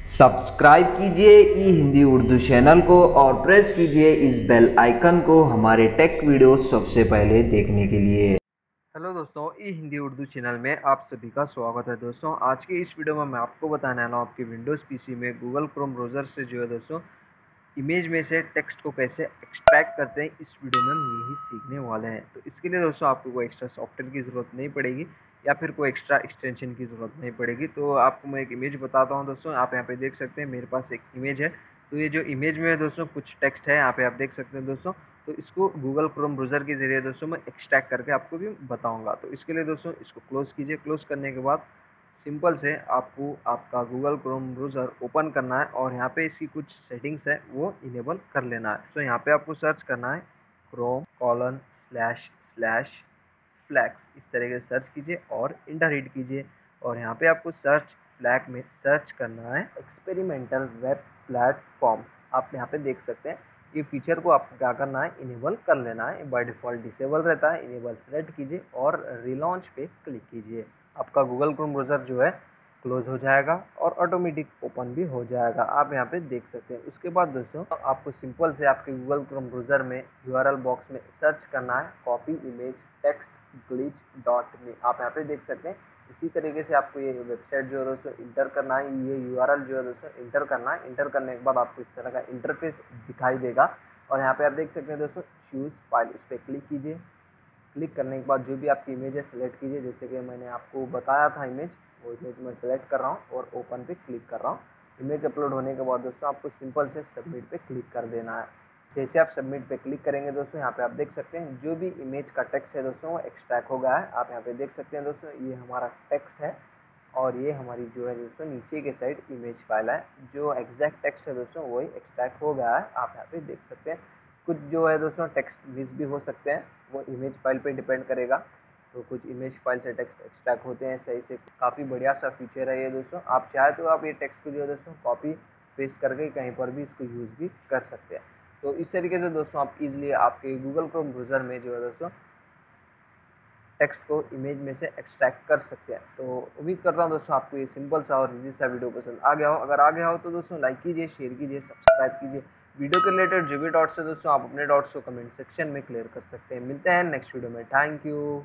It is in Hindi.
सब्सक्राइब कीजिए ई हिंदी उर्दू चैनल को और प्रेस कीजिए इस बेल आइकन को हमारे टेक वीडियो सबसे पहले देखने के लिए। हेलो दोस्तों, ई हिंदी उर्दू चैनल में आप सभी का स्वागत है। दोस्तों आज की इस वीडियो में मैं आपको बताने वाला हूँ आपके विंडोज़ पीसी में गूगल क्रोम ब्राउज़र से जो है दोस्तों इमेज में से टेक्स्ट को कैसे एक्सट्रैक्ट करते हैं। इस वीडियो में हम यही सीखने वाले हैं। तो इसके लिए दोस्तों आपको कोई एक्स्ट्रा सॉफ्टवेयर की ज़रूरत नहीं पड़ेगी या फिर कोई एक्स्ट्रा एक्सटेंशन की ज़रूरत नहीं पड़ेगी। तो आपको मैं एक इमेज बताता हूँ दोस्तों। आप यहाँ पे देख सकते हैं मेरे पास एक इमेज है। तो ये जो इमेज में है दोस्तों कुछ टेक्स्ट है, यहाँ पे आप देख सकते हैं दोस्तों। तो इसको गूगल क्रोम ब्राउज़र के ज़रिए दोस्तों मैं एक्सट्रैक्ट करके आपको भी बताऊँगा। तो इसके लिए दोस्तों इसको क्लोज़ कीजिए। क्लोज़ करने के बाद सिंपल से आपको आपका गूगल क्रोम ब्राउज़र ओपन करना है और यहाँ पे इसकी कुछ सेटिंग्स है वो इनेबल कर लेना है। तो यहाँ पे आपको सर्च करना है chrome:// फ्लैक्स, इस तरीके से सर्च कीजिए और इंटर हिट कीजिए। और यहाँ पे आपको सर्च फ्लैग में सर्च करना है एक्सपेरिमेंटल वेब प्लेटफॉर्म। आप यहाँ पे देख सकते हैं ये फीचर को आपको क्या करना है, इनेबल कर लेना है। बाय डिफ़ॉल्ट डिसेबल रहता है, इनेबल सेलेक्ट कीजिए और रिलॉन्च पे क्लिक कीजिए। आपका गूगल क्रोम ब्राउज़र जो है क्लोज हो जाएगा और ऑटोमेटिक ओपन भी हो जाएगा। आप यहाँ पे देख सकते हैं। उसके बाद दोस्तों आपको सिंपल से आपके गूगल क्रोम ब्राउज़र में यूआरएल बॉक्स में सर्च करना है copy image text glitch dot में। आप यहाँ पे देख सकते हैं इसी तरीके से आपको ये वेबसाइट जो है दोस्तों इंटर करना है, ये यूआरएल जो है दोस्तों इंटर करना है। इंटर करने के बाद आपको इस तरह का इंटरफेस दिखाई देगा और यहाँ पे आप देख सकते हैं दोस्तों चूज़ फाइल, इस पर क्लिक कीजिए। क्लिक करने के बाद जो भी आपकी इमेज है सेलेक्ट कीजिए। जैसे कि मैंने आपको बताया था इमेज, वो इमेज मैं सेलेक्ट कर रहा हूँ और ओपन पे क्लिक कर रहा हूँ। इमेज अपलोड होने के बाद दोस्तों आपको सिंपल से सबमिट पे क्लिक कर देना है। जैसे आप सबमिट पे क्लिक करेंगे दोस्तों यहाँ पे आप देख सकते हैं जो भी इमेज का टेक्स्ट है दोस्तों वो एक्सट्रैक्ट हो गया है। आप यहाँ पे देख सकते हैं दोस्तों ये हमारा टेक्स्ट है और ये हमारी जो है दोस्तों नीचे के साइड इमेज फाइल है। जो एग्जैक्ट टेक्स्ट है दोस्तों वही एक्सट्रैक्ट हो गया है। आप यहाँ पे देख सकते हैं कुछ जो है दोस्तों टेक्स्ट मिस भी हो सकते हैं, वो इमेज फाइल पे डिपेंड करेगा। तो कुछ इमेज फाइल से टेक्स्ट एक्सट्रैक्ट होते हैं सही से। काफ़ी बढ़िया सा फीचर है ये दोस्तों। आप चाहे तो आप ये टेक्स्ट को जो है दोस्तों कॉपी पेस्ट करके कहीं पर भी इसको यूज़ भी कर सकते हैं। तो इस तरीके से दोस्तों आप इजीली आपके गूगल क्रोम ब्राउज़र में जो है दोस्तों टेक्स्ट को इमेज में से एक्सट्रैक्ट कर सकते हैं। तो उम्मीद करता हूँ दोस्तों आपको ये सिंपल सा और इजी सा वीडियो पसंद आ गया हो। अगर आ गया हो तो दोस्तों लाइक कीजिए, शेयर कीजिए, सब्सक्राइब कीजिए। वीडियो के रिलेटेड जो भी डाउट्स है दोस्तों आप अपने डाउट्स को कमेंट सेक्शन में क्लियर कर सकते हैं। मिलते हैं नेक्स्ट वीडियो में। Thank you.